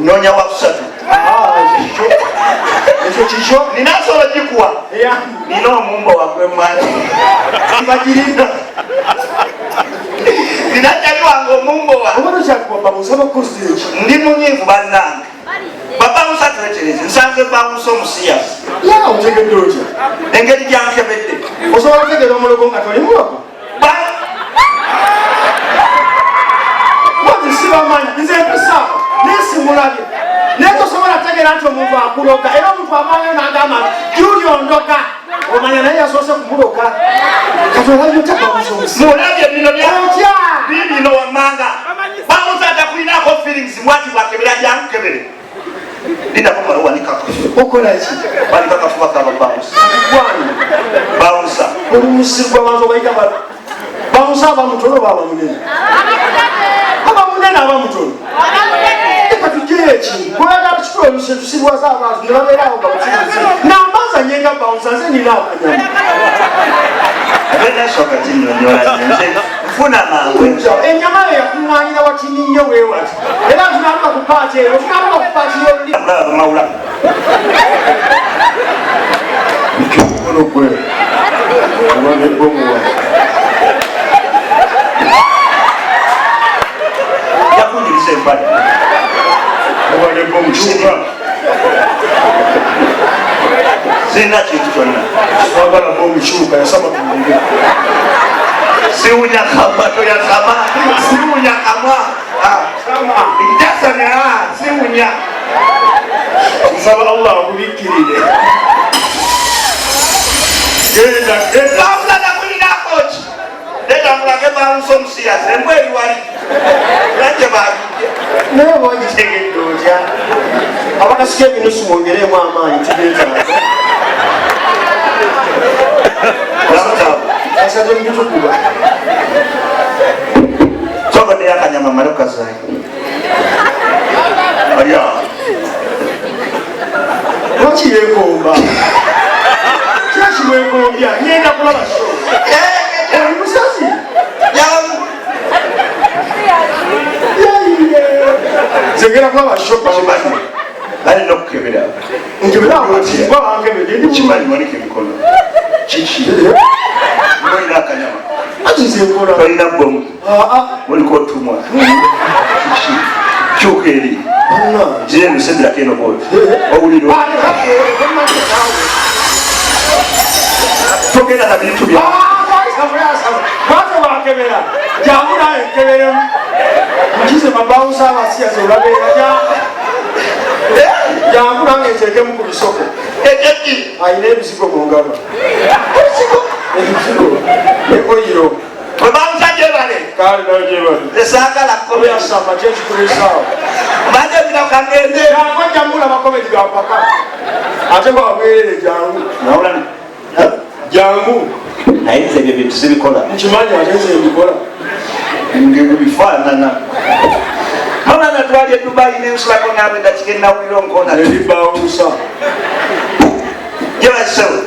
Nonya wakusatu. Ekyo kikyo ninasobola kikuwa. Nino mumbo wakwe mwana. Mbagirina. Ninajali wango mumbo wa. Obano kyakuwa Babawuusa bakoze ki? Ndi munyivu bannange. Babawuusa twetereze nsanze Babawuusa omusiyasi. Ya otegedde otya? Engeri gyankebedde. Osobola okutegeera omulogo nga toli muloko? Sibamanyi nze mpisa nesimulabye naye tosobola kutegeera nti omuntu akuloga era omuntu amaanyi n'agamba juli ondoka omanya naye yasoose kumuloga katolabyetamulabye bino byotya bibino wammanga Babawuusa atakulinako feelings mwati bwakebera jankebere lindakomaowanikako okolaki wanikakafuba kaba Babawuusa gwani Babawuusa oli musirwa bantu obaika Babawuusa abamutono baba munene aba mutono eka tujeeki kwagala kitoluse tusibwaza abantu ne babeerawo bamukizi n'amaaza nyenga Babawuusa nze nina akanyama Benashoka kinyonyola nze nfuna mangu ennyama yo yakuŋŋaanyira watini nnyo weewati era tunaluka ku paati eyo tunaluka ku paati yoluli mawula ono gwe abanebbomuwa Everybody. What a bomb sugar. Say not you to know. What a bomb sugar. Some of them. Siunya kama to ya sama. Siunya kama. Sama. Injasa ni siunya. Sama Allah kubikiride. Genda. Kabla na kulina coach. Deda mlake Babawuusa omusiyasi embweri wali. Lanje babi. Naye bwagitegeedde otya abakasika ebinusu mwongeremu amaanyi tugeetaaga asaze mugitukuba sogodeyo akanyama male okazayi alya lwaki yeekomba kyakimwekombya ngenda kulaba sho oli musazi zegera kulaba shopa alina okukebera kimanyi wanika emikono kiki olina akanyama olina bomu oliko otumwa kiki kyuka eri girenusedirako eno boti owuliro togenda na bintu bya wakebera jangu naye keberemu nkize Babawuusa abasiyasi olabeera jangu nange nteekemu ku bisoko ayina ebizigo mu ngalo ebizigo ekoyiro Babawuusa gyebale kale nayo gyebale esaagala oyasamba kyekikuleesaawo manje bino kagende jangu ojjamula makomedi ga paka ate bawabeerere jangu nawulana jangu naye nze ebyo bintu sibikola nkimanyi ate nze mbikola ngebifaanana Maurana twali e Dubai nensulako naawe dakika enawulira onkona eri Babawuusa gyebasewe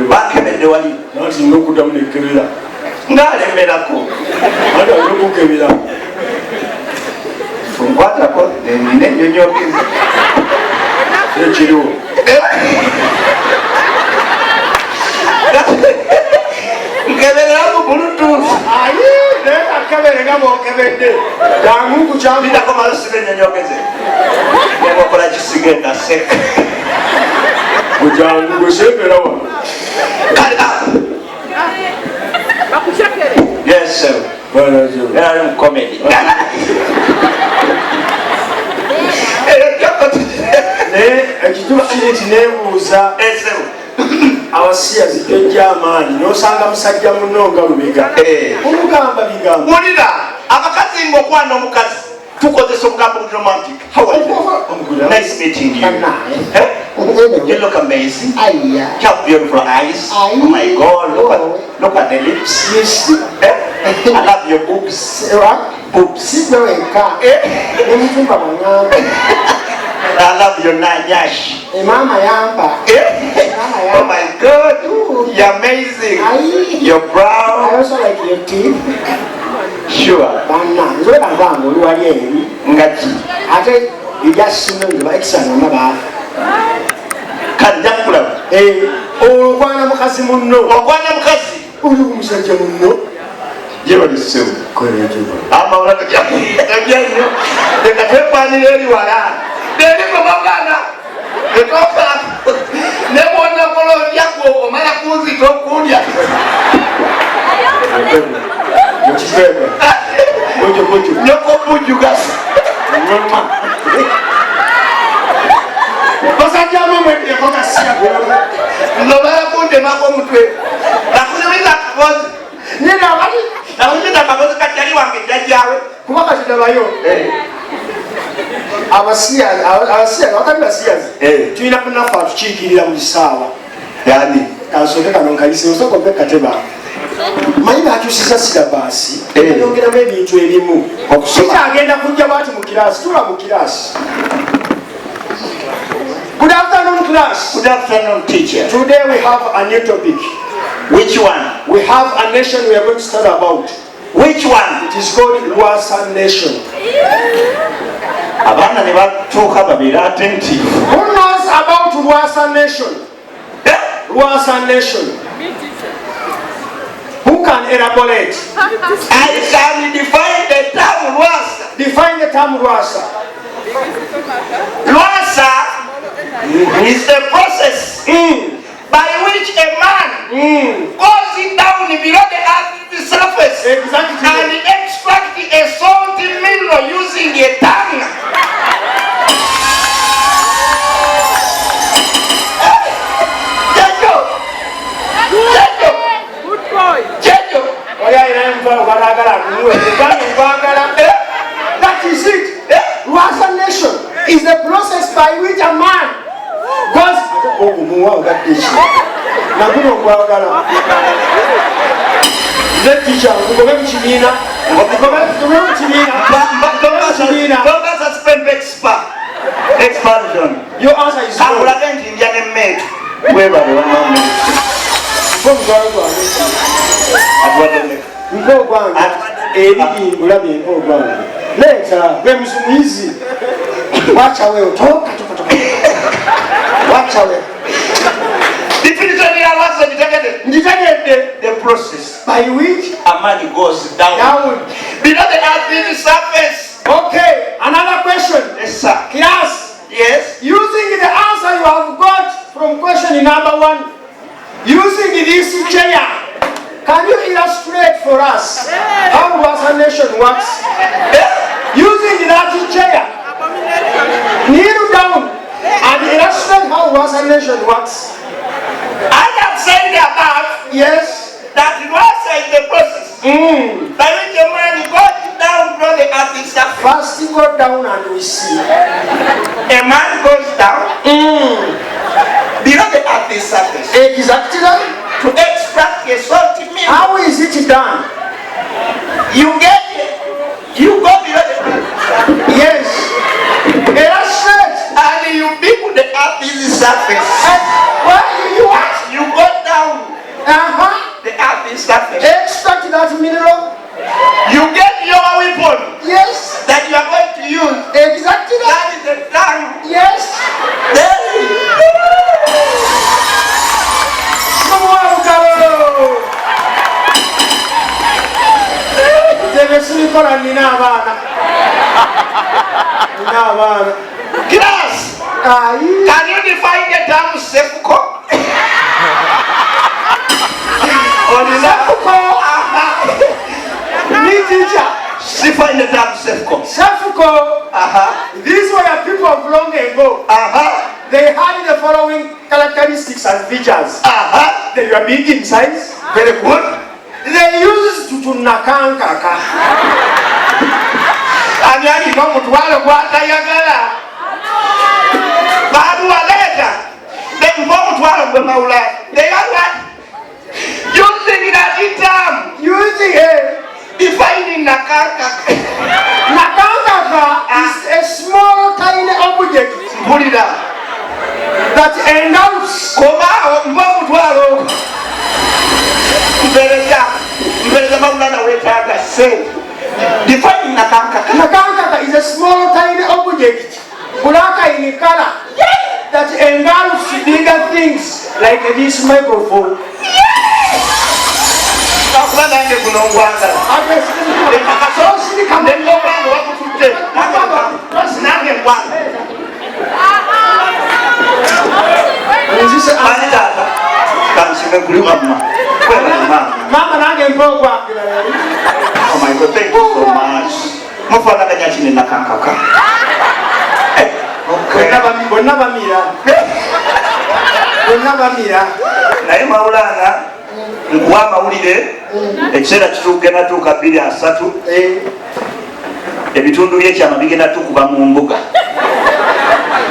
bankebedde wali nati nina okuddamu nekebera ngaalemerako ate alina okukebera nkwatako nina ennyonyogezi ekiriwo nkebereramu bulutuufu naye akebere nga bwokebedde jangu ndako malusibe ennyonyogeze nebakola kisige naseka Kujangu kushebera wa. Yes, sir. Bana jo. I'm comedy. Ekituba kiri kinebuuza abasiya zitojja amaanyi n'osanga musajja munno nga lubega omugamba bigambo wulira abakazi ng'okwana omukazi tukozesa obugambo bu romantic. How are you? Nice meeting you. You look amazing. You have beautiful eyes. Oh my God, look at the lips. Yes. I love your boobs. Boobs. I love your nyash. Mama yamba. Oh my God, you're amazing. You're brown. I also like your teeth. Sure. Bana, nzola bango luwali eri. Ngati. Ate ijasino ndoba ekisana maba. Kanja kulaba. Okwana mukazi munno. Okwana mukazi. Uli kumusajja munno. Yewe lisewu. Kolejo. Ama wala kujja. Kanja nyo. Tekatepani eri wala. Deli mabana. Etoka. Nebona kolo yako omala kuzi tokulya. Mchizebe. Bojo. Nyoko buju gasi. Nyoma. Basajja mwe ekoka siya golo. Nobala kunde mako mutwe. Nakunyumiza kabozi. Nina abali. Nakunyumiza kabozi katali wange jajjawe. Kubakazi dabayo. Abasiya wakati basiya. Tuina kunafa tukiikirira mu kisaawa. Yani kasoke kano nkalise osoko pe kateba. Mayina akyusiza silabasi. Yongeramu ebintu ebimu. Okusoma agenda kujja bwati mu kirasi. Tula mu kirasi. Good afternoon, class. Good afternoon, teacher. Today we have a new topic. Which one? We have a nation we are going to study about. Which one? It is called Rwasa Nation. Abana ne batuuka babiri attentive. Who knows about Rwasa Nation? Rwasa Nation. Who can elaborate? I can define the term Rwasa. Define the term Rwasa. Rwasa is the process by which a man goes down below the earth's surface and extract a salty mineral using a tongue. That is it. Rwasa Nation is the process by which a man goes. Your answer is Later, when you easy, watch away, talk. Watch away. Definitively, I was the process by which a man goes down below the earth's surface. Okay, another question. Yes, sir. Class. Yes. Using the answer you have got from question number 1, using this chair, can you illustrate for us how Rwasa Nation works? Using that chair, kneel down and illustrate how Rwasa Nation works. I have said above, yes, that Rwasa is the process by which a man goes down below the earth's surface. First you go down and we see. A man goes down below the earth's surface. Exactly. To extract a salty milk. How is it done? You go below the earth. Yes. Illustrate. And you people the earth's surface. Why do you what? You go down the earth's surface. Extract that mineral. You get your weapon. Yes. That you are going to use. Exactly. That is the tongue. Yes. There. Class, can you define the term sefuko? Sefuko. Me teacher. Define the term sefuko. Sefuko. These were the people of long ago. They had the following characteristics and features. They were big in size. Very good. They used to nakankaka. And you know what they are what? Using that term. Using it. Defining nakankaka. Nakankaka is a small tiny object. Put it up. That engulfs. Defining nakankaka. Nakankaka is a small tiny object, black in color, that engulfs bigger things like this microphone. Mama nange mpogwa. Oh my God, thank you so much. Mufana kanyachine nakankaka. Okay. Bonna bamira. Naye Maurana nkuwa amawulire ekiseera kitugenda tuuka 2-3 ebitundu byekyama bigenda tukuba mu mbuga.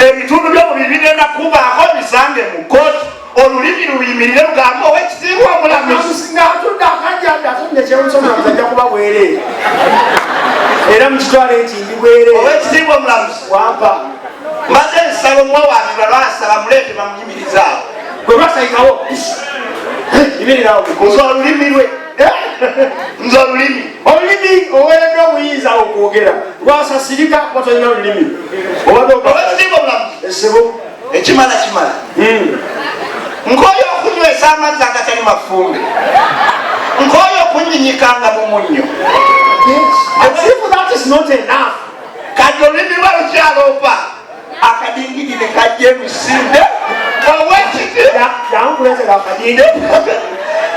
Ebitundu byomubiri bigenda kubaako bisange mu kooti. Olulimi luyimirire lugambe ow'ekitiibwa omulamuzi. Era mukitwale nti ndi bwereere. Ow'ekitiibwa omulamuzi wampa maze ensalo omuwawaabirwa lwasaba muleete bamuyimirizaawo. Gwe lwasayikawo yimirirawo nze olulimi lwe nze olulimi oweeredde obuyinza okwogera lwasasirika watolina olulimi owekitiibwa omulamuzi esebo ekimala kimala nk'oyo okunywesa amazzi agatali mafumbe nk'oyo okunyinyikanga mu munnyo kati olulimi lwa lukyaloopa akadingidi ne kajja emisinde owekitiibwa akadinde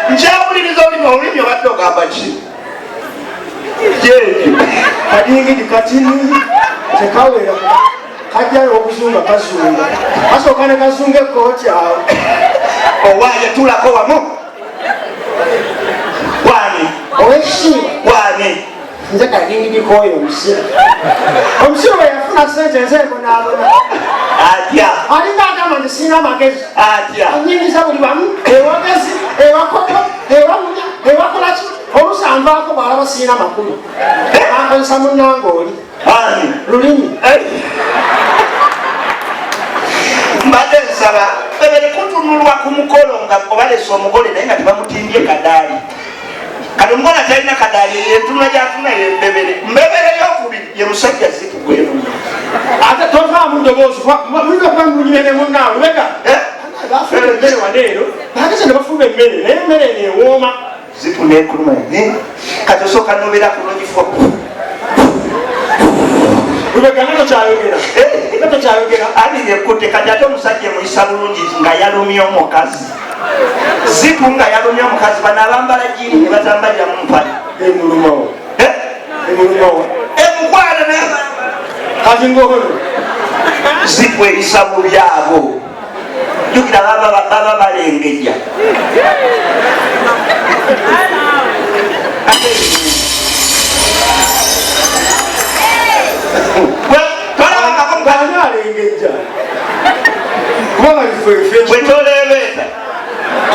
nkyawuliriza olulimi obadde ogamba ki jeekyo kadingidi katini tekawera kajjayo okuzunga kazunga kasooka ne kazunga ekkooti awo owaaye tulako wamu wani owekitiibwa wani nze kadingidi kooyo omusiro bwe yafuna sente nzeeko n'abona atya alinga agamba nti sirina amagezi atya anyingiza buli wamu ewagezi ewakoko ewawunya ewakolaki olusanvaako bwalaba sirina makulu akozesa munnange oli ani lulimi mbadde nsaba bebere kutunulwa ku mukolo nga obalesa omugole naye nga tebamutimbye kadaali kati omugole talina kadaali entunula gyatuna yembebere mbebere yokubiri ye musajja zikugweru ate tovaamu ndoboozi muligakubamunyimene munnaawe bega bafuba emmere waneero bageze ne bafuba emmere naye emmere neewooma zipu nekuluma kati osooka nobera kunogifwa lubega natokyayogera ali yekute kati ate omusajja emuyisa bulungi nga yalumya omukazi zipu nga yalumya omukazi bano abambala jini ne batambalira mu mpale emulumawo emukwana kati ngohono zipu erisa mu byabo jukira baba balengejja alengejja kubanga bwetolebeeta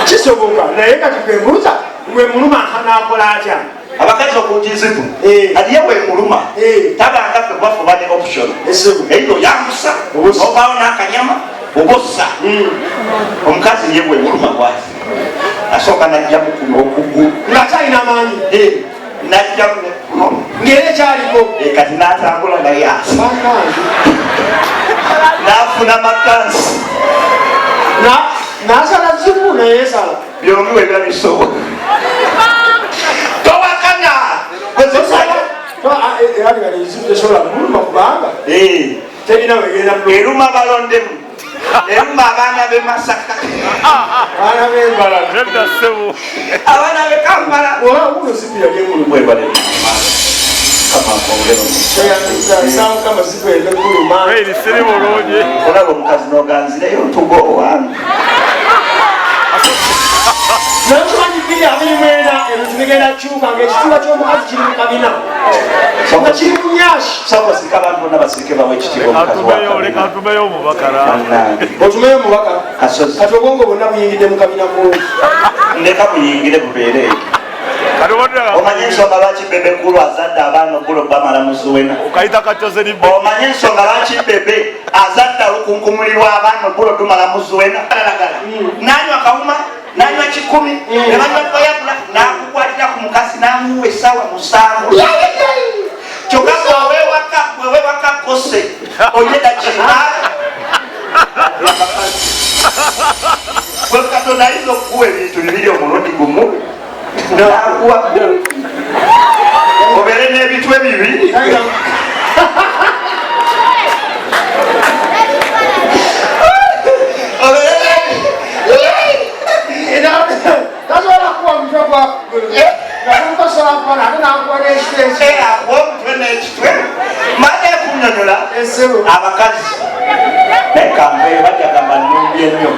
kisoboka naye kati gembuuza wemuluma akanakola atya abakazi okujizibu aliye wemuluma tabangaffe bafuba ne option eyo yambusa obaawo n'akanyama obossa omukazi ye wemuluma bwati asooka najjamu kuno okugulu ngaakyalina amaanyi najjamu ngera ekyaliko kati n'atambula naye asa n'afuna makansi n'asala zibu nayesala byombi webiba bisobola towakanya ezibu tesobola kuluma kubanga terina wegenda eruma balondemu eruma abaana b'e Masaka abaana b'embala abaana b'e Kampala uno siku ya jemu mwebale kama siku ya jemu olaba omukazi n'oganzireyo ntugo owange nakimanyi 2024 ebintu bigenda kukyuka ng'ekitiibwa ky'omukazi kiri mu kabina nga kiri mu nyashi sabasika abantu bonna basirike bawe ekitiibwa atumeyo omubaka otumeyo omubaka kasozi kati obwongo bwonna buyingidde mu kabina mungi ndeka buyingire bubeere omanye ensonga lwaki bebe kulu azadde abaana ogulo bamala muzuwena omanye ensonga lwaki bebe azadde olukunkumulirwa abaana ogulo dumala muzuwena nanywa kawuma nanywa 10 nebanywa boyabula nakukwatira ku mukasi namuwa essaawa 7 kyokka bwewewaka kose oyeda kina katonda ayinza okukuwa ebintu bibiri omulundi gumu nakuwa obeere n'ebitwe bibiri tasobola kuwa omutwe gwakugulu nakukosola mpona ate nakuwa n'ekitwe akuwa omutwe n'ekitwe mate kunyonyola abakazi nekambe bajagamba numbye nnyo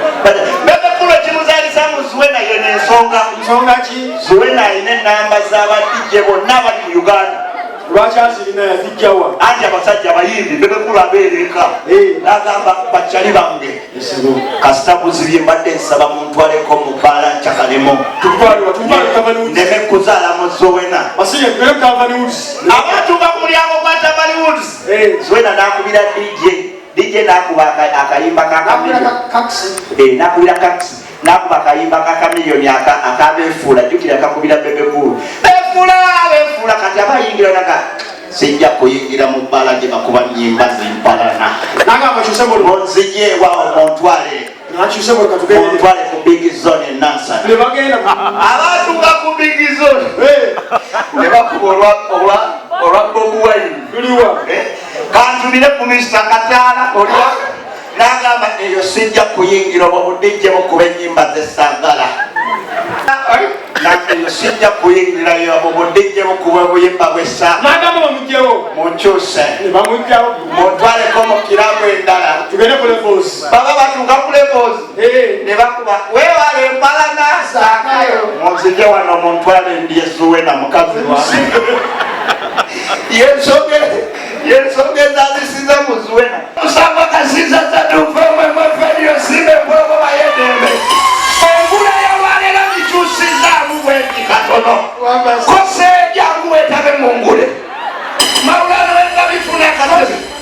bebe kulo kimuzaalisa mu Zuwena yo n'ensonga ki Zuwena alina enamba z'abadijje bonna abali mu Uganda lwaki azirina yazijjawa anti abasajja bayimbi bebe kulo abeereka nagamba bakyali bange kasita buzibye mbadde nsaba muntwaleko mu bbaala ncakalemo ndeme kuzaala mu Zuwena abantu ba ku mulyango gwa Tabaliwoods Zuwena nakubira DJ nakuba akayimba nakubira kaksi nakuba akayimba kakamiliyoni akabefuula jjukira kakubira bebekulu befuula kati abayingira naga sijja kuyingira mu bbala gye bakuba nnyimba zimpalana onzijeewa omuntwale montwale ku big zone e Nansana abantu nga ku big zone ne bakuba olwa Bobi Wine kantumire ku Mr. Kataala oliwa nagamba eyo sijja kuyingira obudijje bukuba ennyimba z'essaagala eyo sijja kuyingirayo obudijje bukuba obuyimba bw'essaagala munkyuse muntwaleko mu kirabu endala baba batuuka ku levels ne bakuba weewala empalana saakayo munzije wano muntwale ndi Zuwena mukazi wange yensonga ezazisiza mu Zuwena musanga kasiza zadufemwemweferiyo sibe bwobo bayedembe engula yawalera gikyusizaamu bweti katono kose jangu wetabe mungule Maurana wenga bifuna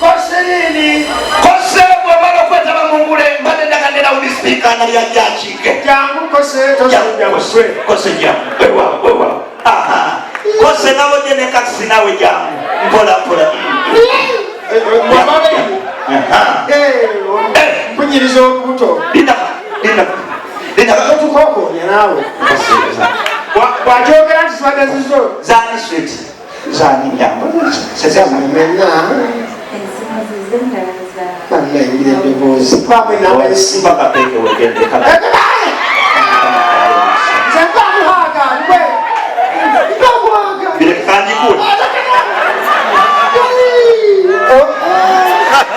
kose nini kose bwebala okwetaba mungule mbadde ndagandera uli sipiika nalya jakike jangu kose jangu wewa kose nawoje ne kaksi nawe jangu mpola mpunyiriza olubuto tukokonya naawe bwakyogera nti sibadde zizo zani sweet zani nyambo namenyire eddoboozi bakapeke wegendeka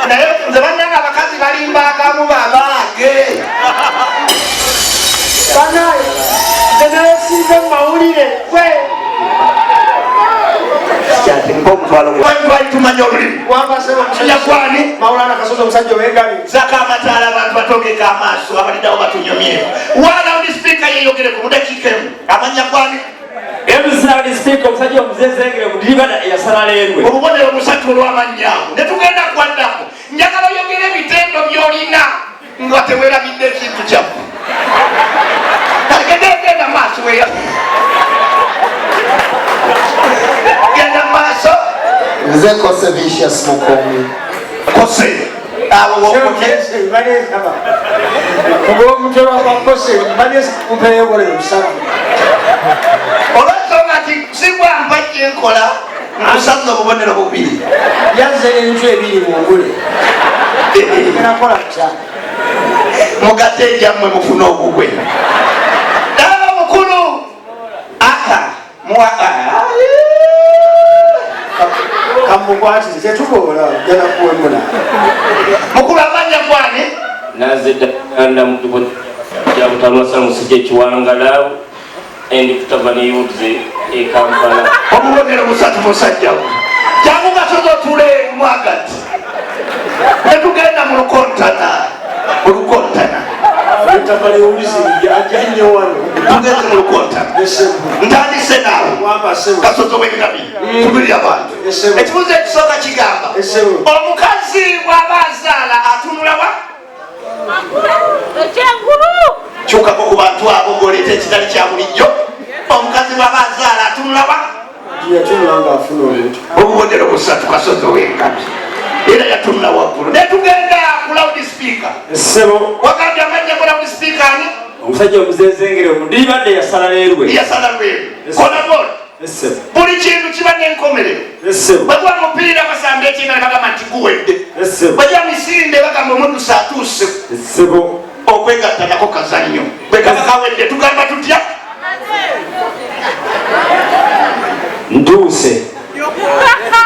naye nze bannanga abakazi balimba akamu babange banaye zenayesize mu mawulire tumanya olulimi yakwani Maurana kasoza omusajja owengali zaka amataala abantu batogeka amaaso abaliddawo batunyomye wala oli sipiika yeyogere ku mudakiika emu amanya kwani ebuzinaali sipiika omusajja omuzezengere mudiribana eyasala leerwe obubonero busatu olw'amannyawo ne tugenda kwaddako njagala oyogere ebitendo by'olina nga teweerabidde ekintu kyaffe genda maaso weya genda maaso nze kose vicious mukomi kose abo wokote omutwe wakakose mpeyebolera omusana olwensonga nti sigwampa kyenkola nkusanza obubonero bubiri yazze n'ebintu ebiri mungule nakola kya mugate jammwe mufuna ogugwe daba mukulu aka muwaka kamukwatire tetukola jana kuwemula mukulu amanya gwani nazedda mukibo jabutamasa musije kiwangala endi kutava ne yuze e Kampala obubonero busatu musajjawo jangu gasozo tule mwagati netugenda mu lukontana Tabale uliziri ajanye wano tugeze mu lukontana ntandise nawe gasozo wengabi tubiri abantu ekibuzo ekisooka kigamba omukazi bw'abazaala atunula wa kyukako ku bantu abo ng'oleeta ekitali kya bulijjo omukazi bw'abazaala atunula wa yatunulanga afuna omuntu obubonero busatu kasozo wengabi era yatunula waggulu netugenda ku loudspeaker essebo wagambye amanya ku loudspeaker ani omusajja omuzenzengere omudibadde yasala leerwe konabona essebo buli kintu kiba n'enkomerero essebo bwegwa mupiira basamba ekinga ne bagamba nti guwedde essebo bajja misinde bagamba omuddusi atuuse essebo okwegatta nako kazannyo bwe kaba kawedde tugamba tutya ntuuse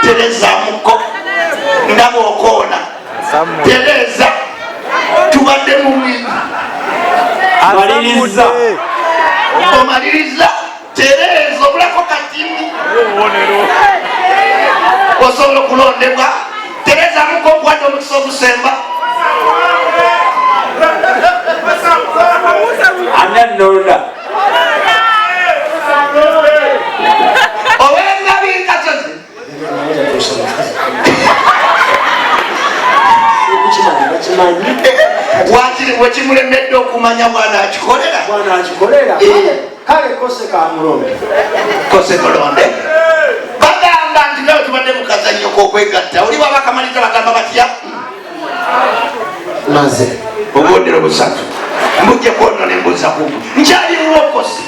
terezaamuko nga bw'okoona tereza tubadde mu mwingi maliriza omaliriza tereza obulako katini osobola okulondebwa terezaamuko okuwadde omukisa ogusemba ananonda owengabi kasozi wekimulemedde okumanya bwana akikolera kale kose kamulonde kose mulonde bagamba nti nawe tubadde mukazannyo kokwegatta oli bwaba akamaliza bagamba batya maze obwondero busatu mbujje kwonno nembuuza kugu nkyaliwo kose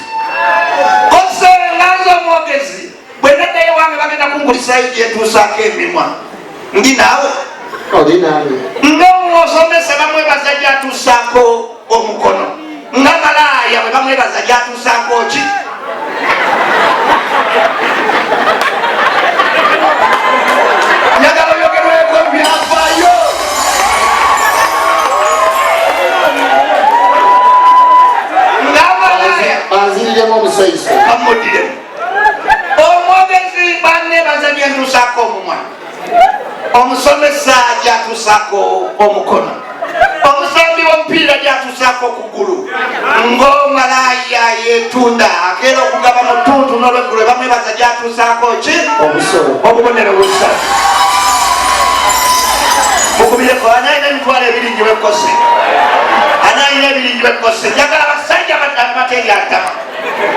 kose nganza omwogezi bwe naddayo wange bagenda kungulisayo gyetuusaako emimwa ndi naawe oli naawe ng'omusomesa bamwebaza gyatuusaako omukono nga malaaya bwe bamwebaza gyatuusaako ki njagala oyogerweko byafaayo nga malaaya banziriremu omusaiso bamudiremu omwogezi banebaza gyentuusaako omumwa omusomesa gyatuusaako omukono omusambi w'omupiira gyatuusaako okugulu ng'omalaaya yeetunda akeera okugaba mu ttuntu n'olweggulu bamwebaza gyatuusaako ki obubonero busatu mukubireko anayina emitwalo ebiri giwekose anayina ebiri giwekose njagala abasajja bateryatama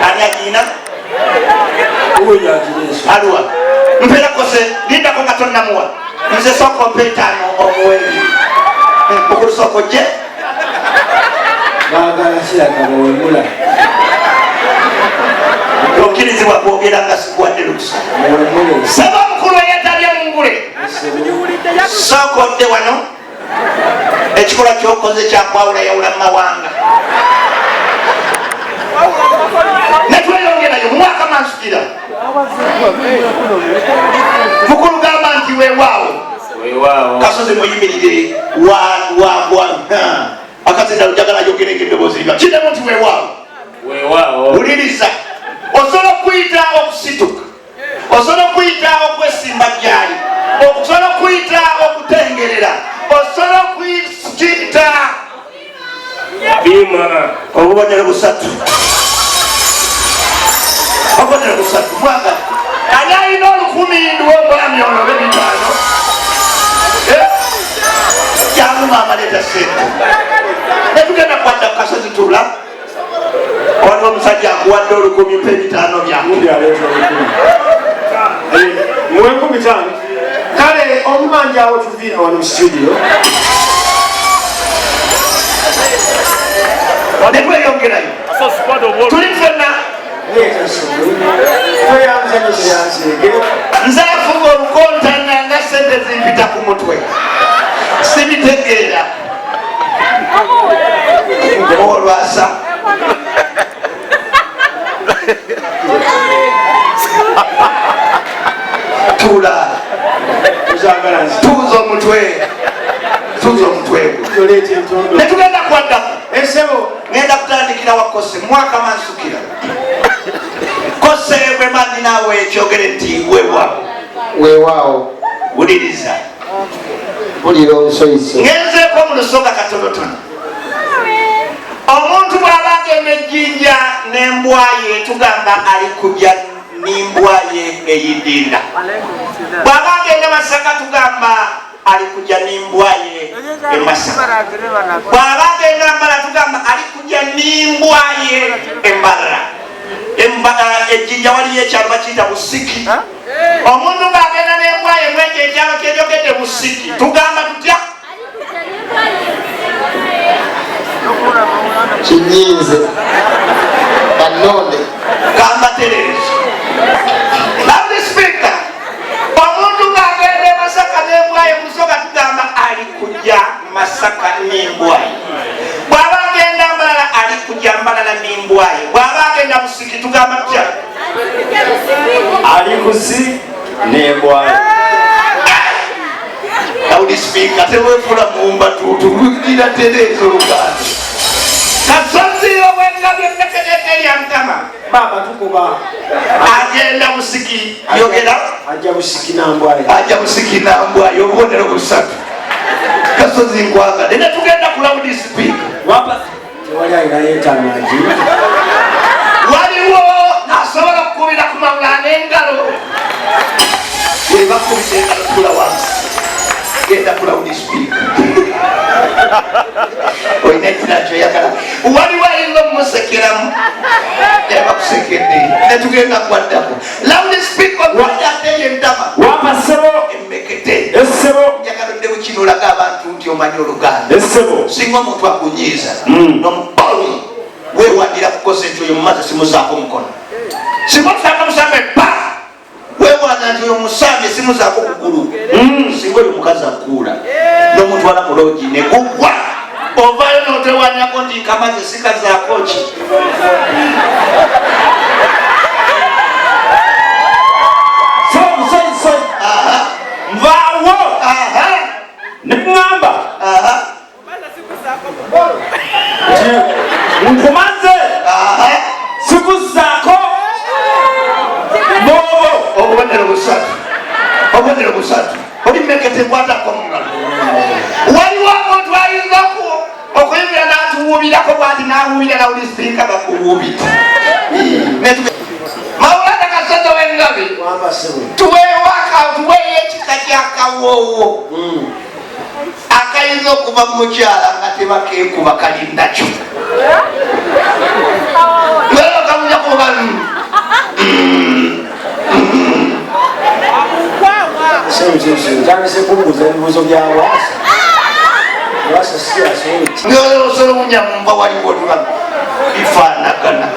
ani agiina aluwa mpeera kose lindako nga tonnamuwa nze sooka ompeetaano omuweeri okulusooka ojje bagala kiragabawemula okkirizibwa kwogera nga sikuwadde lukusa saba omukulu eyetabye mu ngule sooka odde wano ekikola kyokoze kyakwawulayawula mu mawanga netweyongerayo mumwaka mansukira mukulu gamba nti weewaawo kasozi muyimirire akazina lujagala yogereko eddoboozi lya kidemu nti weewaawo wuliriza osobola okuyita okusituka osobola okuyita okwesimba gyali osobola okuyita okutengerera osobola okuyita bima obubonero busatu obubonero busatu mwaga ani alina olukumi ndiwomwami ono b'ebitaano kyamumama leeta sente netugenda kwadda kukasozi tula waliwo omusajja akuwadde olukumi mpa ebitaano muwe 15 kale omumanja awo tuviira wano mu studio netweyongerayo tuli fenna nze afuga olukontana nga sente zimpita ku mutwe sibitegeera olwasa tula tuuza omutwe netugenda kwaddaku ngenda kutandikira wakose mwaka mansukira kose bwe mandi naawe ekyogere nti weewaawo wuliriza bulira obusoyise ngenzeeko mu lusoga katonotono omuntu bw'aba agenda ejjinja n'embwaye tugamba ali kujja n'imbwaye eyidinda bw'aba agenda masaka tugamba ali kujja n'imbwaye emasaka bw'aba agenda mbala tugamba ali kujja n'imbwaye embalala ejjinja waliyo ekyalo bakiyita busiki omuntu ng'agenda n'embwaye mwekyo ekyalo kyejogedde busiki tugamba tutya kinyinze banonde gamba tereezo abisipika omuntu ng'agenda masaka n'embwaye musoga tugamba ali kujja masaka n'embwaye bw'aba agenda mbalala ali kujja mbalala n'embwaye bw'aba agenda busiki tugamba tutya ali kusi n'embwaye awulisipika tewefula muwumba tutulugirira tereezo oluganda kasozi ow'engabi emmetegete lya mutama baba tukuba agenda busiki yogera ajja busiki nambwaye obubonero busatu kasozi nkwagadde ne tugenda ku loud speaker tewali ayinayo entanagi waliwo asobola okukubira ku Maurana engalo ebakubita engalo tula wansi genda ku loud speaker olina ekinakyoyagala waliwo ayinza okumusekeramu ebakusekedde netugenda kwaddako loud speaker okwaddateyo entama wapasebo emmekete esebo njagalodde bukinolaga abantu nti omanyi oluganda esebo singa omuntu akunyiiza nomubolu wewandira kukosa nti oyo mumazi simuzaako omukono singa otusanga musambe pa wewana nti oyo musambye simuzaako kugulu singa oyo mukazi akuula n'omuntu wala mulogi negugwa ovayo notewanirako nti nkamazi sikazaako ki nvaawo neŋŋamba nkumaze sikuzaako boobo obubonero busatu oli mekete kwatako mungalo waliwo omuntu ayinza okuyimira natuwubirako bwati nawubira lawulisipika bakuwubita Maurana kasozo w'engabi tuweeyo ekika kyakawoowo akayinza okuva mu mukyala nga tebakeekuba kalindakyo lero kamuja kuba ntandise kumbuza ebibuzo bya wasa siyasobola osobola omunyamumba waliwo bifaanagana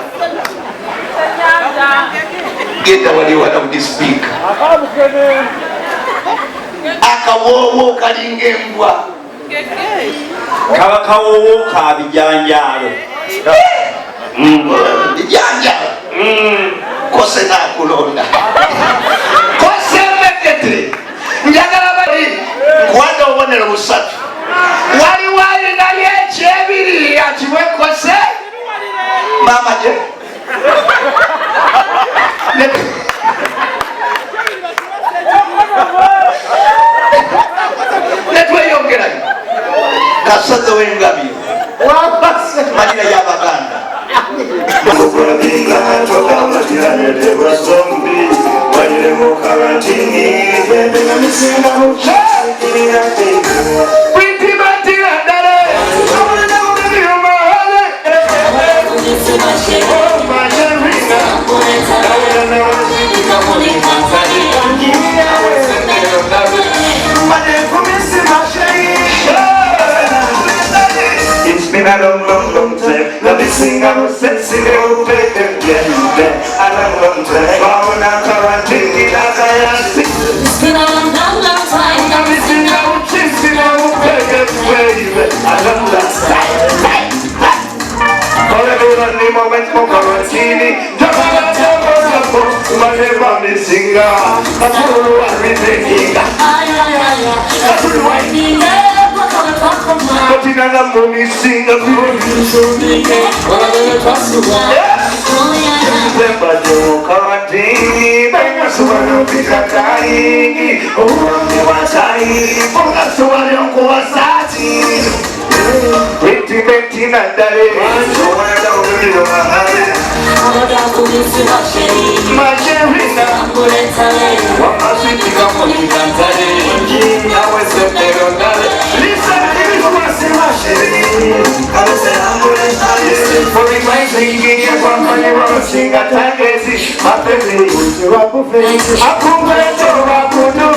genda waliwo loudispeaker akawoowo kalinga embwa kaba kawoowo ka bijanjaalo bijanjalo kose nakulonda kose mekete njagala bali nkuwadde obubonero busatu waliwo alinayo ekyebiri akibwekose mama je netweyongerayo kasoze w'engabi manira y'abaganda been a long time. Now this thing I was sexy, they will play them again. A long time. Maurana quarantine, it's been a long time. Now this thing I will chase, I will play them, baby. A long time. Martini, Jamala Jamala, Maleva Missinga, Katuru Arizinga, Katuru Wainga, Katina Mumi Singa, Zembajo Karatini, Bengasumano Pikatai, Uwami Watai, Bungasumano Kuwasati. Weti beti na dare, wanda ulio mahali. Majerina, wamasiti kama nikantare, njina wese pero dare. Lisa hivi kumasi masheri, kabese ambulentale. For reminding you kwa mani wa singa tangezi, mapenzi uti wa kufezi. Akumbeto wa kudu.